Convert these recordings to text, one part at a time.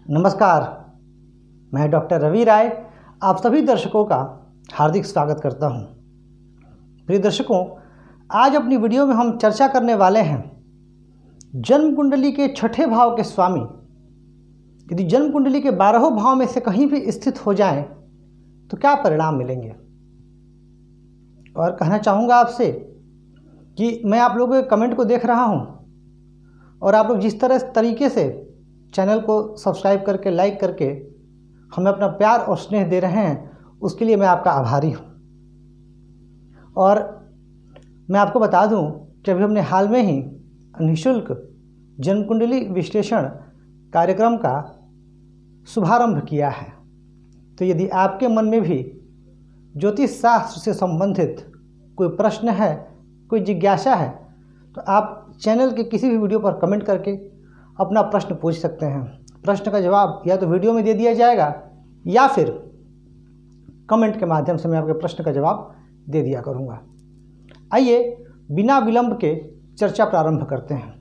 नमस्कार, मैं डॉक्टर रवि राय आप सभी दर्शकों का हार्दिक स्वागत करता हूं। प्रिय दर्शकों, आज अपनी वीडियो में हम चर्चा करने वाले हैं जन्म कुंडली के छठे भाव के स्वामी यदि जन्म कुंडली के 12 भाव में से कहीं भी स्थित हो जाएं तो क्या परिणाम मिलेंगे। और कहना चाहूँगा आपसे कि मैं आप लोगों के कमेंट को देख रहा हूँ और आप लोग जिस तरीके से चैनल को सब्सक्राइब करके लाइक करके हमें अपना प्यार और स्नेह दे रहे हैं, उसके लिए मैं आपका आभारी हूँ। और मैं आपको बता दूँ कि अभी हमने हाल में ही निःशुल्क जन्म कुंडली विश्लेषण कार्यक्रम का शुभारंभ किया है। तो यदि आपके मन में भी ज्योतिष शास्त्र से संबंधित कोई प्रश्न है, कोई जिज्ञासा है, तो आप चैनल के किसी भी वीडियो पर कमेंट करके अपना प्रश्न पूछ सकते हैं। प्रश्न का जवाब या तो वीडियो में दे दिया जाएगा या फिर कमेंट के माध्यम से मैं आपके प्रश्न का जवाब दे दिया करूँगा। आइए बिना विलंब के चर्चा प्रारंभ करते हैं।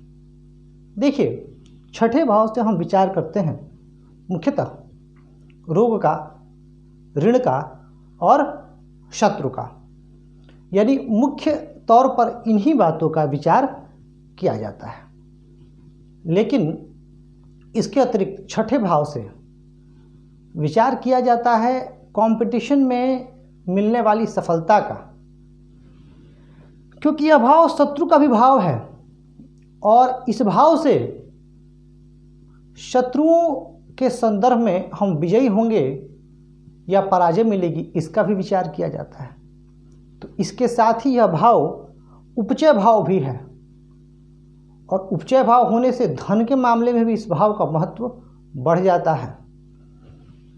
देखिए, छठे भाव से हम विचार करते हैं मुख्यतः रोग का, ऋण का और शत्रु का, यानी मुख्य तौर पर इन्हीं बातों का विचार किया जाता है। लेकिन इसके अतिरिक्त छठे भाव से विचार किया जाता है कंपटीशन में मिलने वाली सफलता का, क्योंकि यह भाव शत्रु का भी भाव है और इस भाव से शत्रुओं के संदर्भ में हम विजयी होंगे या पराजय मिलेगी, इसका भी विचार किया जाता है। तो इसके साथ ही यह भाव उपचय भाव भी है और उपचय भाव होने से धन के मामले में भी इस भाव का महत्व बढ़ जाता है।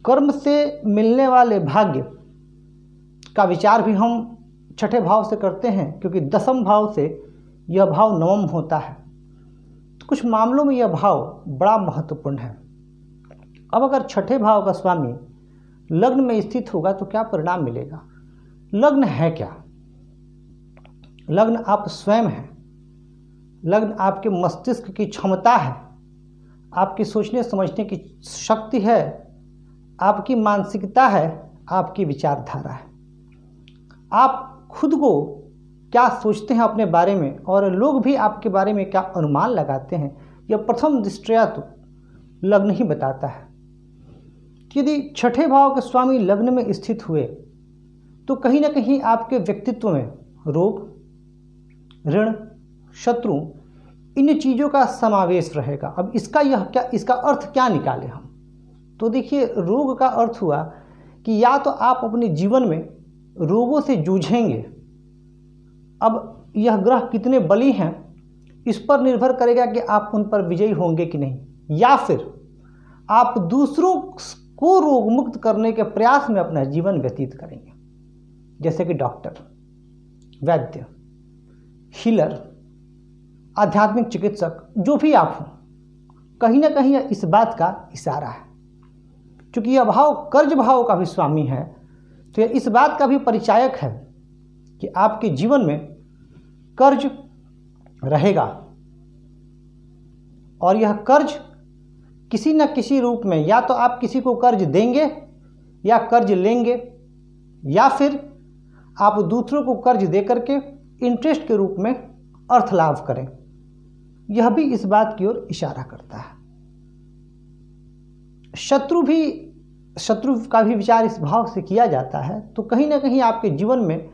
कर्म से मिलने वाले भाग्य का विचार भी हम छठे भाव से करते हैं, क्योंकि दसम भाव से यह भाव नवम होता है। तो कुछ मामलों में यह भाव बड़ा महत्वपूर्ण है। अब अगर छठे भाव का स्वामी लग्न में स्थित होगा तो क्या परिणाम मिलेगा। लग्न है क्या? लग्न आप स्वयं हैं। लग्न आपके मस्तिष्क की क्षमता है, आपकी सोचने समझने की शक्ति है, आपकी मानसिकता है, आपकी विचारधारा है। आप खुद को क्या सोचते हैं अपने बारे में और लोग भी आपके बारे में क्या अनुमान लगाते हैं, यह प्रथम दृष्टया तो लग्न ही बताता है। यदि छठे भाव के स्वामी लग्न में स्थित हुए तो कहीं ना कहीं आपके व्यक्तित्व में रोग, ऋण, शत्रु, इन चीज़ों का समावेश रहेगा। अब इसका अर्थ क्या निकाले हम? तो देखिए, रोग का अर्थ हुआ कि या तो आप अपने जीवन में रोगों से जूझेंगे। अब यह ग्रह कितने बली हैं इस पर निर्भर करेगा कि आप उन पर विजयी होंगे कि नहीं, या फिर आप दूसरों को रोग मुक्त करने के प्रयास में अपना जीवन व्यतीत करेंगे। जैसे कि डॉक्टर, वैद्य, हीलर, आध्यात्मिक चिकित्सक, जो भी आप हो, कहीं ना कहीं इस बात का इशारा है। क्योंकि यह भाव कर्ज भाव का भी स्वामी है, तो यह इस बात का भी परिचायक है कि आपके जीवन में कर्ज रहेगा और यह कर्ज किसी न किसी रूप में, या तो आप किसी को कर्ज देंगे या कर्ज लेंगे, या फिर आप दूसरों को कर्ज दे करके इंटरेस्ट के रूप में अर्थ लाभ करें। यह भी इस बात की ओर इशारा करता है। शत्रु का भी विचार इस भाव से किया जाता है। तो कहीं ना कहीं आपके जीवन में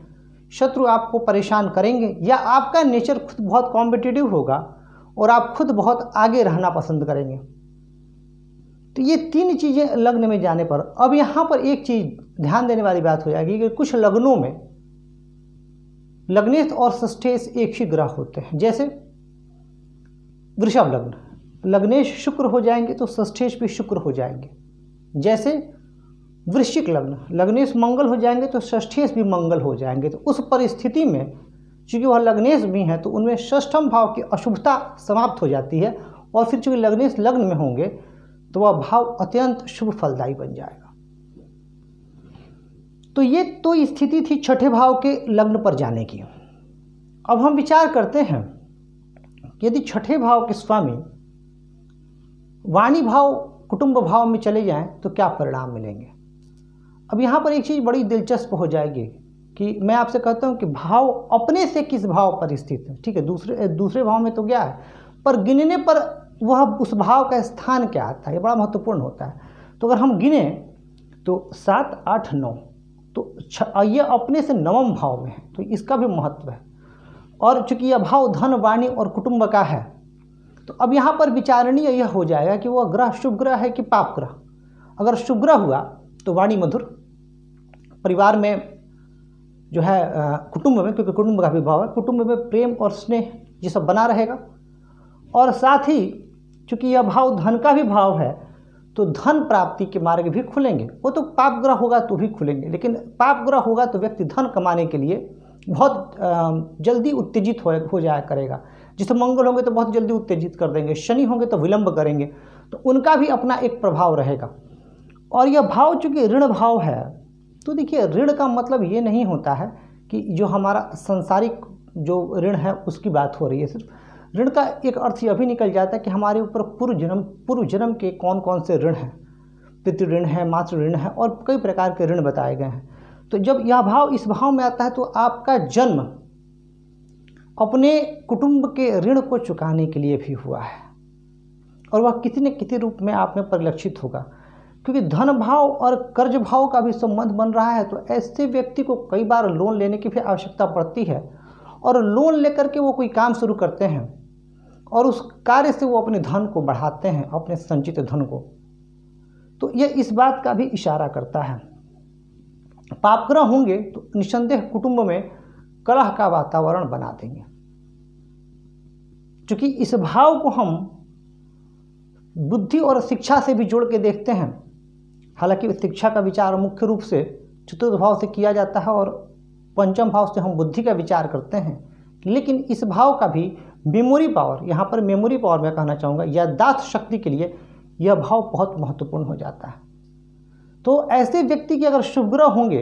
शत्रु आपको परेशान करेंगे, या आपका नेचर खुद बहुत कॉम्पिटिटिव होगा और आप खुद बहुत आगे रहना पसंद करेंगे। तो ये तीन चीज़ें लग्न में जाने पर, अब यहाँ पर एक चीज़ ध्यान देने वाली बात हो जाएगी कि कुछ लग्नों में लग्नेश और षष्ठेश एक ही ग्रह होते हैं। जैसे वृषभ लग्न, लग्नेश शुक्र हो जाएंगे तो षष्ठेश भी शुक्र हो जाएंगे। जैसे वृश्चिक लग्न, लग्नेश मंगल हो जाएंगे तो षष्ठेश भी मंगल हो जाएंगे। तो उस परिस्थिति में चूँकि वह लग्नेश भी हैं तो उनमें षष्ठम भाव की अशुभता समाप्त हो जाती है, और फिर चूँकि लग्नेश लग्न में होंगे तो वह भाव अत्यंत शुभ फलदायी बन जाएगा। तो ये तो स्थिति थी छठे भाव के लग्न पर जाने की। अब हम विचार करते हैं यदि छठे भाव के स्वामी वाणी भाव कुटुंब भाव में चले जाएं तो क्या परिणाम मिलेंगे। अब यहाँ पर एक चीज़ बड़ी दिलचस्प हो जाएगी कि मैं आपसे कहता हूँ कि भाव अपने से किस भाव पर स्थित है, ठीक है, दूसरे भाव में तो गया है, पर गिनने पर वह उस भाव का स्थान क्या आता है, ये बड़ा महत्वपूर्ण होता है। तो अगर हम गिने तो 7, 8, 9, तो ये अपने से नवम भाव में है, तो इसका भी महत्व है। और चूंकि यह भाव धन, वाणी और कुटुंब का है, तो अब यहाँ पर विचारणीय यह हो जाएगा कि वह ग्रह शुभ ग्रह है कि पाप ग्रह। अगर शुभ ग्रह हुआ तो वाणी मधुर, परिवार में जो है कुटुंब में, क्योंकि कुटुंब का भी भाव है, कुटुंब में प्रेम और स्नेह ये सब बना रहेगा। और साथ ही चूंकि यह भाव धन का भी भाव है, तो धन प्राप्ति के मार्ग भी खुलेंगे। वो तो पाप ग्रह होगा तो भी खुलेंगे, लेकिन पाप ग्रह होगा तो व्यक्ति धन कमाने के लिए बहुत जल्दी उत्तेजित हो जाया करेगा। जैसे मंगल होंगे तो बहुत जल्दी उत्तेजित कर देंगे, शनि होंगे तो विलंब करेंगे, तो उनका भी अपना एक प्रभाव रहेगा। और यह भाव चूंकि ऋण भाव है, तो देखिए ऋण का मतलब ये नहीं होता है कि जो हमारा सांसारिक जो ऋण है उसकी बात हो रही है। सिर्फ ऋण का एक अर्थ यह भी निकल जाता है कि हमारे ऊपर पूर्व जन्म के कौन कौन से ऋण हैं, पितृ ऋण है, मातृ ऋण है, और कई प्रकार के ऋण बताए गए हैं। तो जब यह भाव इस भाव में आता है तो आपका जन्म अपने कुटुंब के ऋण को चुकाने के लिए भी हुआ है, और वह किसी न किसी रूप में आप में परिलक्षित होगा। क्योंकि धन भाव और कर्ज भाव का भी संबंध बन रहा है, तो ऐसे व्यक्ति को कई बार लोन लेने की भी आवश्यकता पड़ती है, और लोन लेकर के वो कोई काम शुरू करते हैं और उस कार्य से वो अपने धन को बढ़ाते हैं, अपने संचित धन को। तो यह इस बात का भी इशारा करता है। पाप ग्रह होंगे तो निस्संदेह कुटुंब में कलह का वातावरण बना देंगे। क्योंकि इस भाव को हम बुद्धि और शिक्षा से भी जोड़ के देखते हैं। हालांकि शिक्षा का विचार मुख्य रूप से चतुर्थ भाव से किया जाता है और पंचम भाव से हम बुद्धि का विचार करते हैं, लेकिन इस भाव का भी मेमोरी पावर, यहाँ पर मेमोरी पावर मैं कहना चाहूँगा, याददाश्त शक्ति के लिए यह भाव बहुत महत्वपूर्ण हो जाता है। तो ऐसे व्यक्ति के अगर शुभ ग्रह होंगे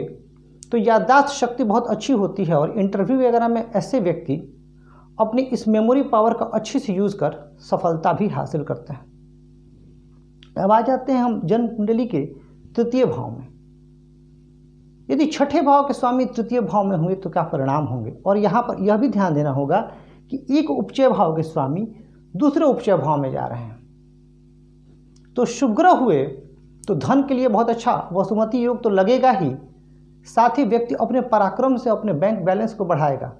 तो याददाश्त शक्ति बहुत अच्छी होती है, और इंटरव्यू वगैरह में ऐसे व्यक्ति अपनी इस मेमोरी पावर का अच्छे से यूज़ कर सफलता भी हासिल करते हैं। अब आ जाते हैं हम जन्म कुंडली के तृतीय भाव में। यदि छठे भाव के स्वामी तृतीय भाव में हुए तो क्या परिणाम होंगे। और यहाँ पर यह भी ध्यान देना होगा कि एक उपचय भाव के स्वामी दूसरे उपचय भाव में जा रहे हैं। तो शुभ ग्रह हुए तो धन के लिए बहुत अच्छा, वसुमती योग तो लगेगा ही, साथ ही व्यक्ति अपने पराक्रम से अपने बैंक बैलेंस को बढ़ाएगा।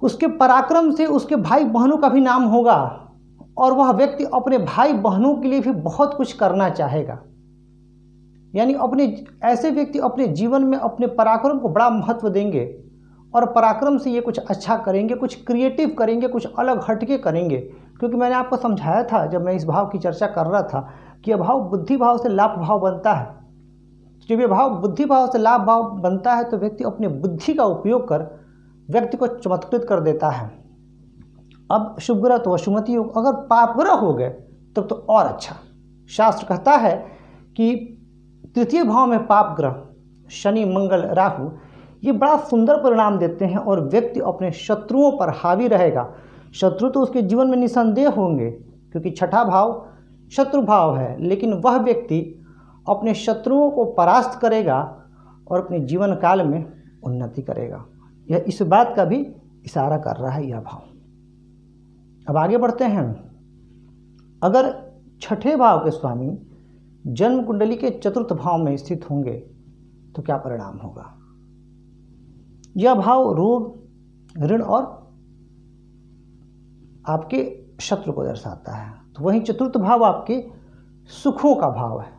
उसके पराक्रम से उसके भाई बहनों का भी नाम होगा, और वह व्यक्ति अपने भाई बहनों के लिए भी बहुत कुछ करना चाहेगा। यानी ऐसे व्यक्ति अपने जीवन में अपने पराक्रम को बड़ा महत्व देंगे, और पराक्रम से ये कुछ अच्छा करेंगे, कुछ क्रिएटिव करेंगे, कुछ अलग हटके करेंगे। क्योंकि मैंने आपको समझाया था जब मैं इस भाव की चर्चा कर रहा था कि यह भाव बुद्धि भाव से लाभ भाव बनता है। जब ये भाव बुद्धि भाव से लाभ भाव बनता है तो व्यक्ति अपने बुद्धि का उपयोग कर व्यक्ति को चमत्कृत कर देता है। अब शुभ ग्रह तो वसुमती योग, अगर पाप ग्रह हो गए तब तो और अच्छा। शास्त्र कहता है कि तृतीय भाव में पाप ग्रह शनि, मंगल, राहु ये बड़ा सुंदर परिणाम देते हैं, और व्यक्ति अपने शत्रुओं पर हावी रहेगा। शत्रु तो उसके जीवन में निसंदेह होंगे, क्योंकि छठा भाव शत्रु भाव है, लेकिन वह व्यक्ति अपने शत्रुओं को परास्त करेगा और अपने जीवन काल में उन्नति करेगा। यह इस बात का भी इशारा कर रहा है यह भाव। अब आगे बढ़ते हैं। अगर छठे भाव के स्वामी जन्म कुंडली के चतुर्थ भाव में स्थित होंगे तो क्या परिणाम होगा। यह भाव रोग, ऋण और आपके शत्रु को दर्शाता है। तो वहीं चतुर्थ भाव आपके सुखों का भाव है।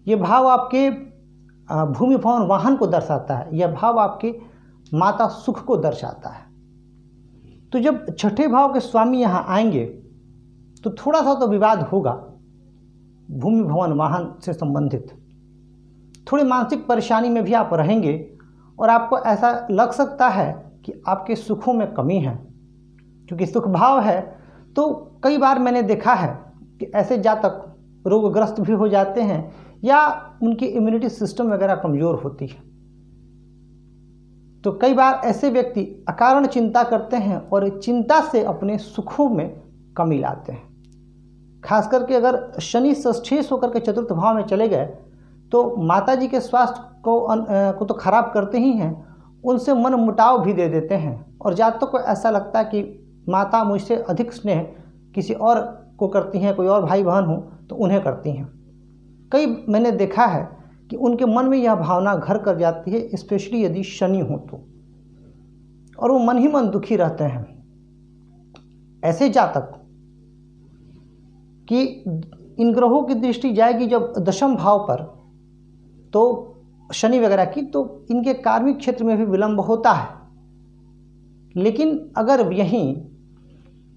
यह भाव आपके भूमि भवन वाहन को दर्शाता है। यह भाव आपके माता सुख को दर्शाता है। तो जब छठे भाव के स्वामी यहाँ आएंगे तो थोड़ा सा तो विवाद होगा, भूमि भवन वाहन से संबंधित थोड़ी मानसिक परेशानी में भी आप रहेंगे, और आपको ऐसा लग सकता है कि आपके सुखों में कमी है। क्योंकि सुख भाव है तो कई बार मैंने देखा है कि ऐसे जातक रोगग्रस्त भी हो जाते हैं, या उनकी इम्यूनिटी सिस्टम वगैरह कमज़ोर होती है। तो कई बार ऐसे व्यक्ति अकारण चिंता करते हैं और चिंता से अपने सुखों में कमी लाते हैं। खास करके अगर शनि षष्ठेश होकर के चतुर्थ भाव में चले गए तो माता जी के स्वास्थ्य को तो खराब करते ही हैं, उनसे मन मुटाव भी दे देते हैं और जातकों को ऐसा लगता है कि माता मुझसे अधिक स्नेह किसी और को करती हैं, कोई और भाई बहन हो तो उन्हें करती हैं। कई मैंने देखा है कि उनके मन में यह भावना घर कर जाती है, स्पेशली यदि शनि हो तो, और वो मन ही मन दुखी रहते हैं। ऐसे जातक कि इन ग्रहों की दृष्टि जाएगी जब दशम भाव पर तो शनि वगैरह की, तो इनके कार्मिक क्षेत्र में भी विलंब होता है। लेकिन अगर यहीं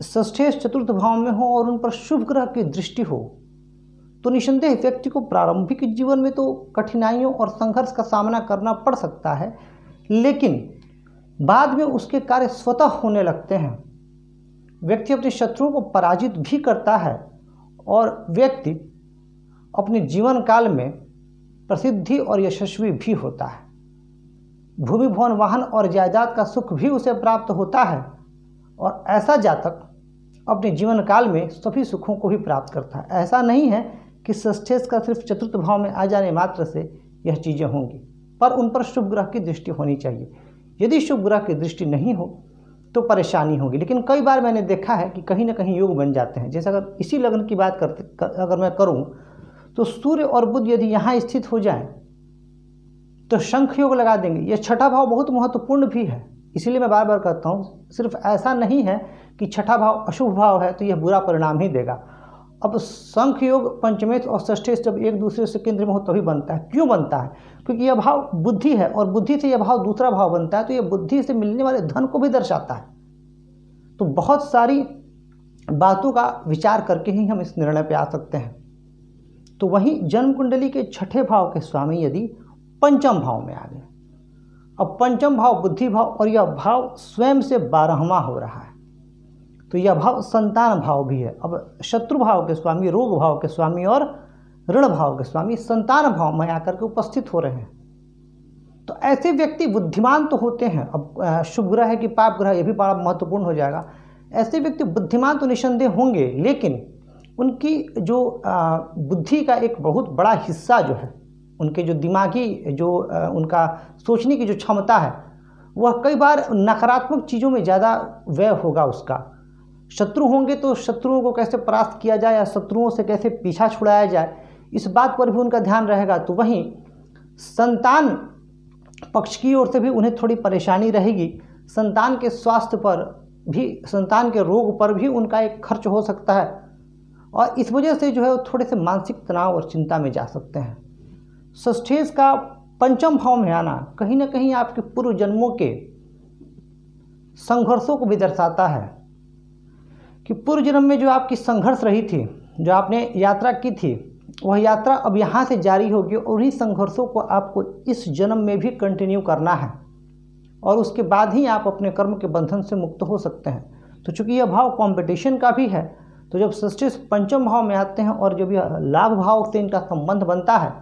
षष्ठेश चतुर्थ भाव में हो और उन पर शुभ ग्रह की दृष्टि हो तो निसंदेह व्यक्ति को प्रारंभिक जीवन में तो कठिनाइयों और संघर्ष का सामना करना पड़ सकता है, लेकिन बाद में उसके कार्य स्वतः होने लगते हैं। व्यक्ति अपने शत्रुओं को पराजित भी करता है और व्यक्ति अपने जीवन काल में प्रसिद्धि और यशस्वी भी होता है। भूमि भवन वाहन और जायदाद का सुख भी उसे प्राप्त होता है और ऐसा जातक अपने जीवन काल में सभी सुखों को भी प्राप्त करता है। ऐसा नहीं है कि षष्ठेश का सिर्फ चतुर्थ भाव में आ जाने मात्र से यह चीज़ें होंगी, पर उन पर शुभ ग्रह की दृष्टि होनी चाहिए। यदि शुभ ग्रह की दृष्टि नहीं हो तो परेशानी होगी। लेकिन कई बार मैंने देखा है कि कहीं ना कहीं योग बन जाते हैं। जैसे अगर इसी लग्न की बात अगर मैं करूं तो सूर्य और बुध यदि यहाँ स्थित हो जाएं तो शंख योग लगा देंगे। यह छठा भाव बहुत महत्वपूर्ण भी है, इसीलिए मैं बार बार कहता हूँ, सिर्फ ऐसा नहीं है कि छठा भाव अशुभ भाव है तो यह बुरा परिणाम ही देगा। अब शंख योग पंचमेश और षष्ठेश जब एक दूसरे से केंद्र में हो तभी बनता है। क्यों बनता है? क्योंकि यह भाव बुद्धि है और बुद्धि से यह भाव दूसरा भाव बनता है, तो यह बुद्धि से मिलने वाले धन को भी दर्शाता है। तो बहुत सारी बातों का विचार करके ही हम इस निर्णय पे आ सकते हैं। तो वहीं जन्म कुंडली के छठे भाव के स्वामी यदि पंचम भाव में आ गए, अब पंचम भाव बुद्धि भाव और यह भाव स्वयं से 12वां हो रहा है, तो यह भाव संतान भाव भी है। अब शत्रु भाव के स्वामी, रोग भाव के स्वामी और ऋण भाव के स्वामी संतान भाव में आकर के उपस्थित हो रहे हैं। तो ऐसे व्यक्ति बुद्धिमान तो होते हैं। अब शुभ ग्रह है कि पाप ग्रह, यह भी बड़ा महत्वपूर्ण हो जाएगा। ऐसे व्यक्ति बुद्धिमान तो निसंदेह होंगे, लेकिन उनकी जो बुद्धि का एक बहुत बड़ा हिस्सा जो है, उनके जो दिमागी जो उनका सोचने की जो क्षमता है, वह कई बार नकारात्मक चीज़ों में ज़्यादा व्यय होगा उसका। शत्रु होंगे तो शत्रुओं को कैसे परास्त किया जाए या शत्रुओं से कैसे पीछा छुड़ाया जाए, इस बात पर भी उनका ध्यान रहेगा। तो वहीं संतान पक्ष की ओर से भी उन्हें थोड़ी परेशानी रहेगी। संतान के स्वास्थ्य पर भी, संतान के रोग पर भी उनका एक खर्च हो सकता है और इस वजह से जो है वो थोड़े से मानसिक तनाव और चिंता में जा सकते हैं। षष्ठेश का पंचम भाव में आना कहीं ना कहीं आपके पूर्व जन्मों के संघर्षों को भी दर्शाता है कि पूर्व जन्म में जो आपकी संघर्ष रही थी, जो आपने यात्रा की थी, वह यात्रा अब यहाँ से जारी होगी और उन्हीं संघर्षों को आपको इस जन्म में भी कंटिन्यू करना है और उसके बाद ही आप अपने कर्म के बंधन से मुक्त हो सकते हैं। तो चूँकि यह भाव कंपटीशन का भी है, तो जब षष्ठेश पंचम भाव में आते हैं और जब यह लाभ भाव से इनका संबंध बनता है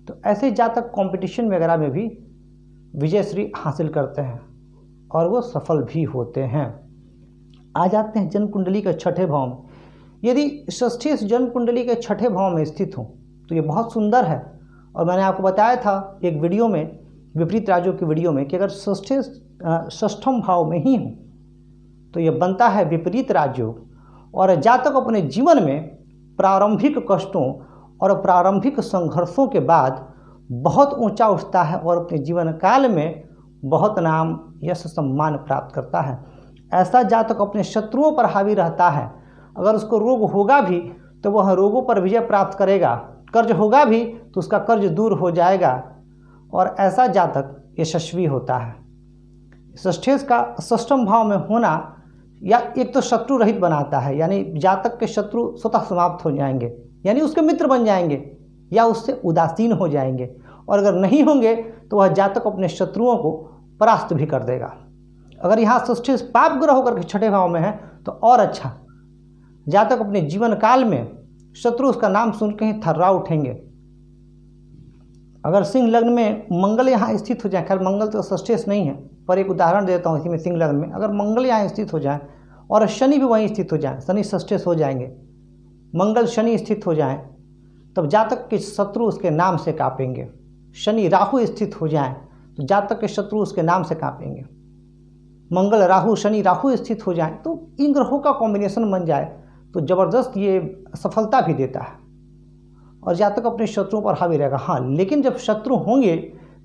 तो ऐसे जातक कंपटीशन वगैरह में भी विजयश्री हासिल करते हैं और वो सफल भी होते हैं। आ जाते हैं जन्म कुंडली के छठे भाव में। यदि षष्ठेश जन्म कुंडली के छठे भाव में स्थित हो तो ये बहुत सुंदर है और मैंने आपको बताया था एक वीडियो में, विपरीत राज्यों की वीडियो में, कि अगर षष्ठेश षष्ठम भाव में ही हो तो यह बनता है विपरीत राजयोग और जातक अपने जीवन में प्रारंभिक कष्टों और प्रारंभिक संघर्षों के बाद बहुत ऊंचा उठता है और अपने जीवन काल में बहुत नाम, यश, सम्मान प्राप्त करता है। ऐसा जातक अपने शत्रुओं पर हावी रहता है। अगर उसको रोग होगा भी तो वह रोगों पर विजय प्राप्त करेगा, कर्ज होगा भी तो उसका कर्ज दूर हो जाएगा और ऐसा जातक यशस्वी होता है। षष्ठेश का षष्ठम भाव में होना या एक तो शत्रु रहित बनाता है, यानी जातक के शत्रु स्वतः समाप्त हो जाएंगे, यानी उसके मित्र बन जाएंगे या उससे उदासीन हो जाएंगे, और अगर नहीं होंगे तो वह जातक अपने शत्रुओं को परास्त भी कर देगा। अगर यहाँ षष्ठेश पाप ग्रह होकर के छठे भाव में है तो और अच्छा, जातक अपने जीवन काल में शत्रु उसका नाम सुन के ही थर्रा उठेंगे। अगर सिंह लग्न में मंगल यहाँ स्थित हो जाए, खैर मंगल तो षष्ठेश नहीं है, पर एक उदाहरण देता हूँ इसी में, सिंह लग्न में अगर मंगल यहाँ स्थित हो जाए और शनि भी वहीं स्थित हो जाए, शनि षष्ठेश हो जाएंगे, मंगल शनि स्थित हो जाएं, तब जातक के शत्रु उसके नाम से कांपेंगे। शनि राहु स्थित हो जाएं तो जातक के शत्रु उसके नाम से कांपेंगे। मंगल राहु, शनि राहु स्थित हो जाएं तो इन ग्रहों का कॉम्बिनेशन बन जाए तो ज़बरदस्त ये सफलता भी देता है और जातक अपने शत्रुओं पर हावी रहेगा। हाँ, लेकिन जब शत्रु होंगे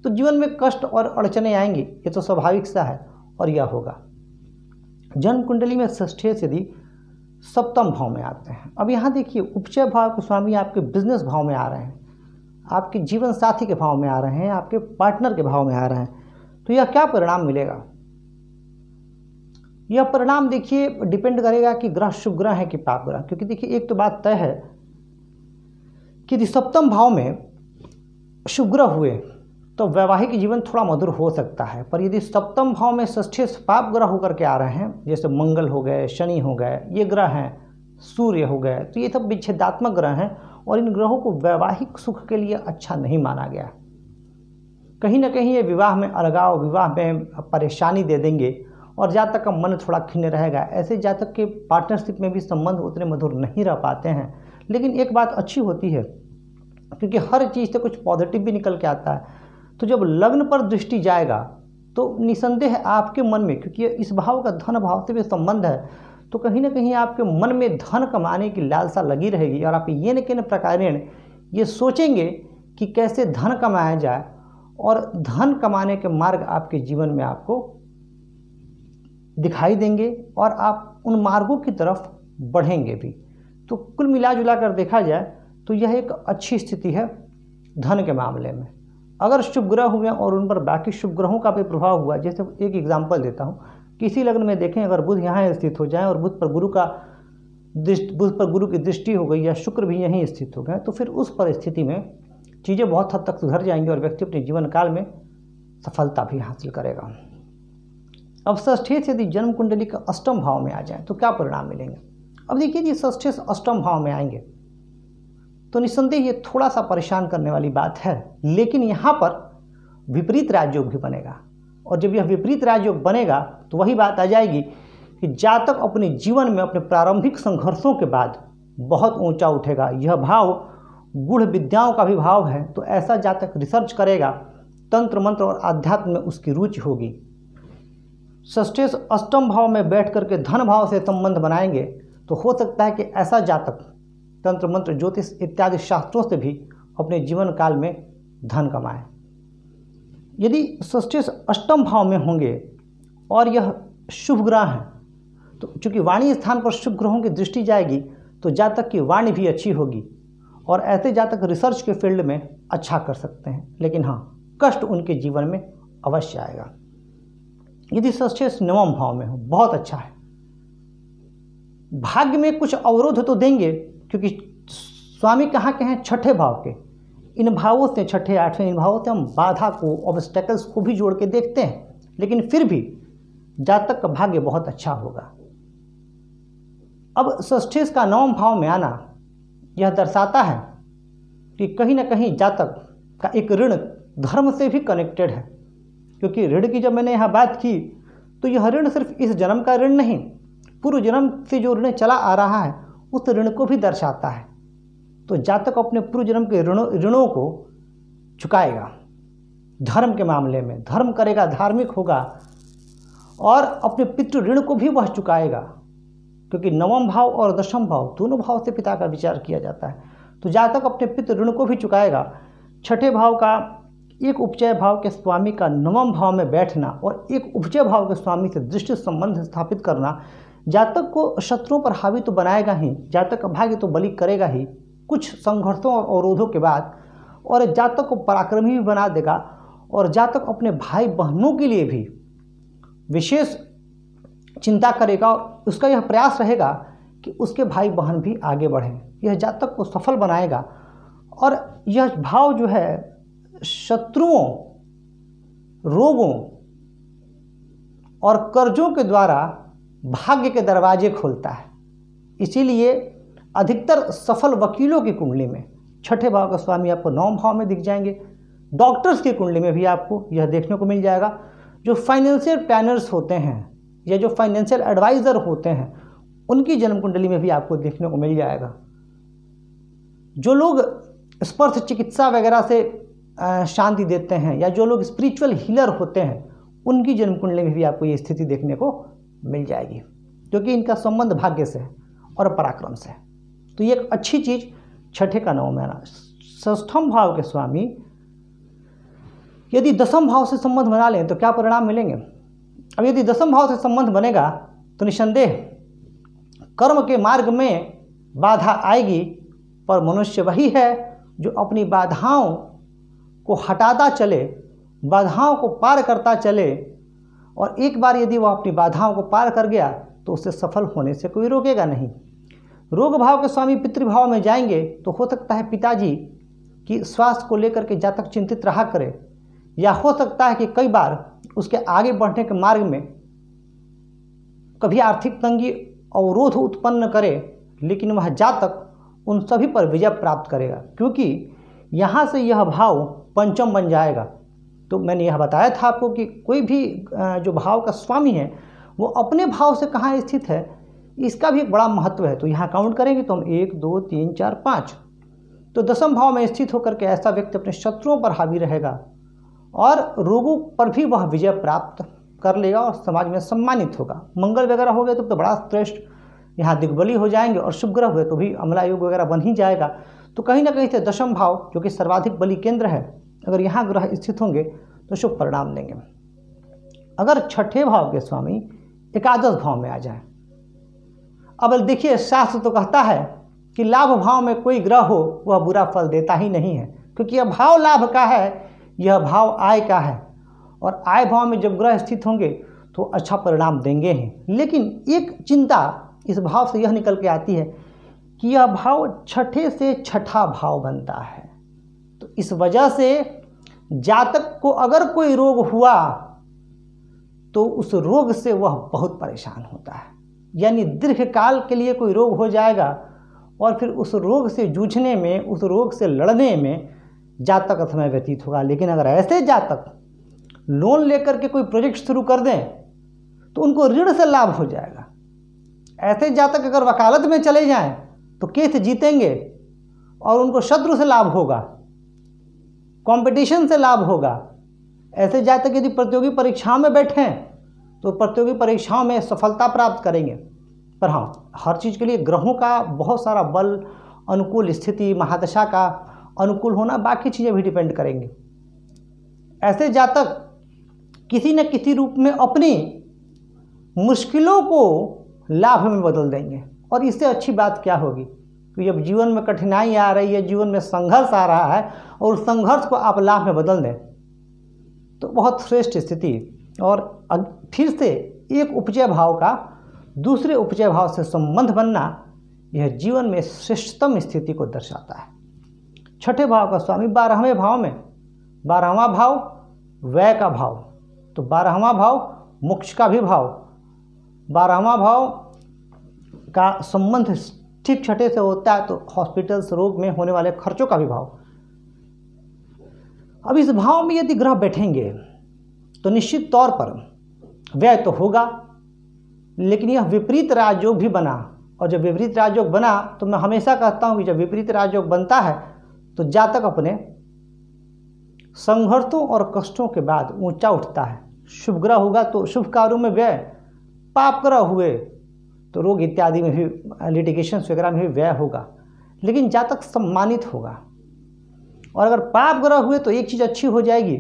तो जीवन में कष्ट और अड़चने आएंगी, ये तो स्वाभाविक सा है और यह होगा। जन्म कुंडली में षष्ठेश यदि सप्तम भाव में आते हैं, अब यहाँ देखिए उपचय भाव के स्वामी आपके बिजनेस भाव में आ रहे हैं, आपके जीवन साथी के भाव में आ रहे हैं, आपके पार्टनर के भाव में आ रहे हैं, तो यह क्या परिणाम मिलेगा? यह परिणाम देखिए डिपेंड करेगा कि ग्रह शुभ ग्रह है कि पाप ग्रह। क्योंकि देखिए एक तो बात तय है कि यदि सप्तम भाव में शुभ ग्रह हुए तो वैवाहिक जीवन थोड़ा मधुर हो सकता है, पर यदि सप्तम भाव में षष्ठेश पाप ग्रह होकर के आ रहे हैं, जैसे मंगल हो गए, शनि हो गए, ये ग्रह हैं, सूर्य हो गए, तो ये सब विच्छेदात्मक ग्रह हैं और इन ग्रहों को वैवाहिक सुख के लिए अच्छा नहीं माना गया। कहीं ना कहीं ये विवाह में अलगाव, विवाह में परेशानी दे देंगे और जातक का मन थोड़ा खिन्न रहेगा। ऐसे जातक के पार्टनरशिप में भी संबंध उतने मधुर नहीं रह पाते हैं। लेकिन एक बात अच्छी होती है, क्योंकि हर चीज़ से कुछ पॉजिटिव भी निकल के आता है, तो जब लग्न पर दृष्टि जाएगा तो निसंदेह आपके मन में, क्योंकि इस भाव का धन भाव से भी संबंध है, तो कहीं ना कहीं आपके मन में धन कमाने की लालसा लगी रहेगी और आप ये न किन प्रकारेण ये सोचेंगे कि कैसे धन कमाया जाए और धन कमाने के मार्ग आपके जीवन में आपको दिखाई देंगे और आप उन मार्गों की तरफ बढ़ेंगे भी। तो कुल मिला जुला कर देखा जाए तो यह एक अच्छी स्थिति है धन के मामले में। अगर शुभ ग्रह हुए और उन पर बाकी शुभ ग्रहों का भी प्रभाव हुआ, जैसे एक एग्जांपल देता हूँ, किसी लग्न में देखें अगर बुध यहाँ स्थित हो जाए और बुध पर गुरु की दृष्टि हो गई या शुक्र भी यहीं स्थित हो गए, तो फिर उस परिस्थिति में चीज़ें बहुत हद तक सुधर जाएंगी और व्यक्ति अपने जीवन काल में सफलता भी हासिल करेगा। अब षष्ठेश यदि जन्म कुंडली का अष्टम भाव में आ जाए तो क्या परिणाम मिलेंगे? अब देखिए जी, षष्ठेश अष्टम भाव में आएंगे तो निस्संदेह ये थोड़ा सा परेशान करने वाली बात है, लेकिन यहाँ पर विपरीत राजयोग भी बनेगा और जब यह विपरीत राजयोग बनेगा तो वही बात आ जाएगी कि जातक अपने जीवन में अपने प्रारंभिक संघर्षों के बाद बहुत ऊंचा उठेगा। यह भाव गूढ़ विद्याओं का भी भाव है, तो ऐसा जातक रिसर्च करेगा, तंत्र मंत्र और आध्यात्म में उसकी रुचि होगी। षष्ठेश अष्टम भाव में बैठ करके धन भाव से संबंध बनाएंगे तो हो सकता है कि ऐसा जातक तंत्र मंत्र ज्योतिष इत्यादि शास्त्रों से भी अपने जीवन काल में धन कमाए। यदि षष्ठेश अष्टम भाव में होंगे और यह शुभ ग्रह हैं, तो चूंकि वाणी स्थान पर शुभ ग्रहों की दृष्टि जाएगी तो जातक की वाणी भी अच्छी होगी और ऐसे जातक रिसर्च के फील्ड में अच्छा कर सकते हैं। लेकिन हाँ, कष्ट उनके जीवन में अवश्य आएगा। यदि षष्ठेश नवम भाव में हो, बहुत अच्छा है। भाग्य में कुछ अवरोध तो देंगे, क्योंकि स्वामी कहाँ के हैं? छठे भाव के। इन भावों से, छठे आठवें इन भावों से हम बाधा को, ऑब्स्टेकल्स को भी जोड़ के देखते हैं, लेकिन फिर भी जातक का भाग्य बहुत अच्छा होगा। अब षष्ठेश का नवम भाव में आना यह दर्शाता है कि कहीं ना कहीं जातक का एक ऋण धर्म से भी कनेक्टेड है, क्योंकि ऋण की जब मैंने यहाँ बात की तो यह ऋण सिर्फ इस जन्म का ऋण नहीं, पूर्व जन्म से जो ऋण चला आ रहा है उस ऋण को भी दर्शाता है। तो जातक अपने पूर्व जन्म के ऋणों को चुकाएगा। धर्म के मामले में धर्म करेगा, धार्मिक होगा और अपने पितृ ऋण को भी वह चुकाएगा, क्योंकि नवम भाव और दशम भाव दोनों भाव से पिता का विचार किया जाता है। तो जातक अपने पितृ ऋण को भी चुकाएगा। छठे भाव का एक उपचय भाव के स्वामी का नवम भाव में बैठना और एक उपचय भाव के स्वामी से दृष्टि संबंध स्थापित करना जातक को शत्रुओं पर हावी तो बनाएगा ही, जातक का भाग्य तो बली करेगा ही कुछ संघर्षों और अवरोधों के बाद, और जातक को पराक्रमी भी बना देगा और जातक अपने भाई बहनों के लिए भी विशेष चिंता करेगा और उसका यह प्रयास रहेगा कि उसके भाई बहन भी आगे बढ़ें। यह जातक को सफल बनाएगा और यह भाव जो है शत्रुओं, रोगों और कर्जों के द्वारा भाग्य के दरवाजे खोलता है। इसीलिए अधिकतर सफल वकीलों की कुंडली में छठे भाव का स्वामी आपको नवम भाव में दिख जाएंगे। डॉक्टर्स की कुंडली में भी आपको यह देखने को मिल जाएगा। जो फाइनेंशियल प्लानर्स होते हैं या जो फाइनेंशियल एडवाइज़र होते हैं उनकी जन्म कुंडली में भी आपको देखने को मिल जाएगा। जो लोग स्पर्श चिकित्सा वगैरह से शांति देते हैं या जो लोग स्पिरिचुअल हीलर होते हैं, उनकी जन्म कुंडली में भी आपको ये स्थिति देखने को मिल जाएगी, क्योंकि इनका संबंध भाग्य से है और पराक्रम से है। तो ये एक अच्छी चीज़ छठे का 9 महीना। षष्ठम भाव के स्वामी यदि दसम भाव से संबंध बना लें तो क्या परिणाम मिलेंगे। अब यदि दसम भाव से संबंध बनेगा तो निसंदेह कर्म के मार्ग में बाधा आएगी, पर मनुष्य वही है जो अपनी बाधाओं को हटाता चले, बाधाओं को पार करता चले, और एक बार यदि वह अपनी बाधाओं को पार कर गया तो उसे सफल होने से कोई रोकेगा नहीं। रोग भाव के स्वामी पितृभाव में जाएंगे तो हो सकता है पिताजी की स्वास्थ्य को लेकर के जातक चिंतित रहा करे, या हो सकता है कि कई बार उसके आगे बढ़ने के मार्ग में कभी आर्थिक तंगी अवरोध उत्पन्न करे, लेकिन वह जातक उन सभी पर विजय प्राप्त करेगा, क्योंकि यहाँ से यह भाव पंचम बन जाएगा। तो मैंने यह बताया था आपको कि कोई भी जो भाव का स्वामी है वो अपने भाव से कहाँ स्थित है, इसका भी एक बड़ा महत्व है। तो यहाँ काउंट करेंगे तो हम 1 2 3 4 5। तो दसम भाव में स्थित होकर के ऐसा व्यक्ति अपने शत्रुओं पर हावी रहेगा और रोगों पर भी वह विजय प्राप्त कर लेगा और समाज में सम्मानित होगा। मंगल वगैरह हो गए तो बड़ा श्रेष्ठ, यहाँ दिग्बली हो जाएंगे, और शुभ ग्रह हुए तो भी अमला योग वगैरह बन ही जाएगा। तो कहीं ना कहीं से दशम भाव जो कि सर्वाधिक बली केंद्र है, अगर यहाँ ग्रह स्थित होंगे तो शुभ परिणाम देंगे। अगर छठे भाव के स्वामी एकादश भाव में आ जाए, अब देखिए शास्त्र तो कहता है कि लाभ भाव में कोई ग्रह हो वह बुरा फल देता ही नहीं है, क्योंकि यह भाव लाभ का है, यह भाव आय का है, और आय भाव में जब ग्रह स्थित होंगे तो अच्छा परिणाम देंगे ही। लेकिन एक चिंता इस भाव से यह निकल के आती है कि यह भाव छठे से छठा भाव बनता है, तो इस वजह से जातक को अगर कोई रोग हुआ तो उस रोग से वह बहुत परेशान होता है, यानी दीर्घकाल के लिए कोई रोग हो जाएगा और फिर उस रोग से जूझने में, उस रोग से लड़ने में जातक का समय व्यतीत होगा। लेकिन अगर ऐसे जातक लोन लेकर के कोई प्रोजेक्ट शुरू कर दें तो उनको ऋण से लाभ हो जाएगा। ऐसे जातक अगर वकालत में चले जाएं तो केस जीतेंगे और उनको शत्रु से लाभ होगा, कंपटीशन से लाभ होगा। ऐसे जातक यदि प्रतियोगी परीक्षाओं में बैठें तो प्रतियोगी परीक्षाओं में सफलता प्राप्त करेंगे। पर हाँ, हर चीज़ के लिए ग्रहों का बहुत सारा बल, अनुकूल स्थिति, महादशा का अनुकूल होना, बाकी चीज़ें भी डिपेंड करेंगी। ऐसे जातक किसी न किसी रूप में अपनी मुश्किलों को लाभ में बदल देंगे, और इससे अच्छी बात क्या होगी कि जब जीवन में कठिनाई आ रही है, जीवन में संघर्ष आ रहा है, और उस संघर्ष को आप लाभ में बदल दें तो बहुत श्रेष्ठ स्थिति। और फिर से एक उपजय भाव का दूसरे उपजय भाव से संबंध बनना, यह जीवन में श्रेष्ठतम स्थिति को दर्शाता है। छठे भाव का स्वामी 12वें भाव में, 12वां भाव व्यय का भाव, तो 12वां भाव मोक्ष का भी भाव, 12वां भाव का संबंध ठीक छठे से होता है, तो हॉस्पिटल्स, रोग में होने वाले खर्चों का भी भाव। अब इस भाव में यदि ग्रह बैठेंगे तो निश्चित तौर पर व्यय तो होगा, लेकिन यह विपरीत राजयोग भी बना, और जब विपरीत राजयोग बना तो मैं हमेशा कहता हूं कि जब विपरीत राजयोग बनता है तो जातक अपने संघर्षों और कष्टों के बाद ऊंचा उठता है। शुभ ग्रह होगा तो शुभ कार्यों में व्यय, पाप ग्रह हुए तो रोग इत्यादि में भी, लिटिगेशन वगैरह में भी व्यय होगा, लेकिन जातक सम्मानित होगा। और अगर पाप ग्रह हुए तो एक चीज़ अच्छी हो जाएगी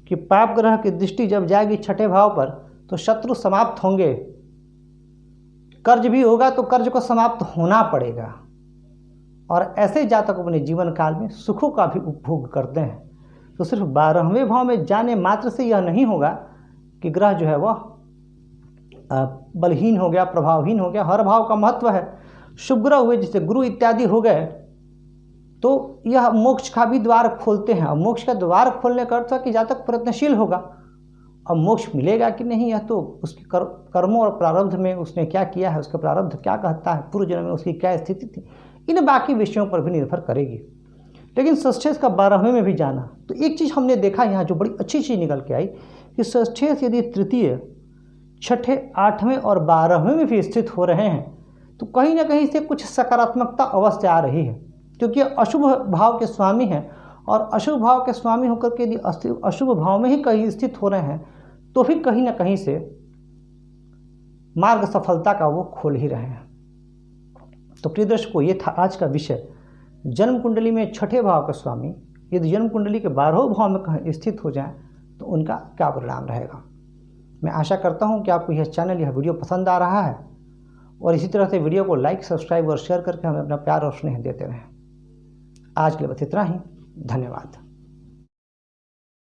कि पाप ग्रह की दृष्टि जब जाएगी छठे भाव पर तो शत्रु समाप्त होंगे, कर्ज भी होगा तो कर्ज को समाप्त होना पड़ेगा, और ऐसे जातक अपने जीवन काल में सुखों का भी उपभोग करते हैं। तो सिर्फ 12वें भाव में जाने मात्र से यह नहीं होगा कि ग्रह जो है वह बलहीन हो गया, प्रभावहीन हो गया। हर भाव का महत्व है। शुभ ग्रह हुए जैसे गुरु इत्यादि हो गए तो यह मोक्ष का भी द्वार खोलते हैं। और मोक्ष का द्वार खोलने का अर्थ है कि जातक प्रयत्नशील होगा। अब मोक्ष मिलेगा कि नहीं, यह तो उसके कर्मों और प्रारब्ध में उसने क्या किया है, उसका प्रारब्ध क्या कहता है, पूर्व जन्म में उसकी क्या स्थिति थी, इन बाकी विषयों पर भी निर्भर करेगी। लेकिन षष्ठेश का 12वें में भी जाना, तो एक चीज़ हमने देखा यहाँ जो बड़ी अच्छी चीज़ निकल के आई कि षष्ठेश यदि तृतीय, छठे, 8वें और 12वें में भी स्थित हो रहे हैं तो कहीं ना कहीं से कुछ सकारात्मकता अवश्य आ रही है। क्योंकि अशुभ भाव के स्वामी हैं, और अशुभ भाव के स्वामी होकर के यदि अशुभ भाव में ही कहीं स्थित हो रहे हैं तो फिर कहीं ना कहीं से मार्ग सफलता का वो खोल ही रहे हैं। तो प्रिय दर्शकों, ये था आज का विषय। जन्म कुंडली में छठे भाव का स्वामी यदि जन्म कुंडली के 12वें भाव में कहीं स्थित हो जाए तो उनका क्या परिणाम रहेगा। मैं आशा करता हूं कि आपको यह चैनल, यह वीडियो पसंद आ रहा है, और इसी तरह से वीडियो को लाइक, सब्सक्राइब और शेयर करके हमें अपना प्यार और स्नेह देते रहें। आज के लिए बस इतना ही। धन्यवाद।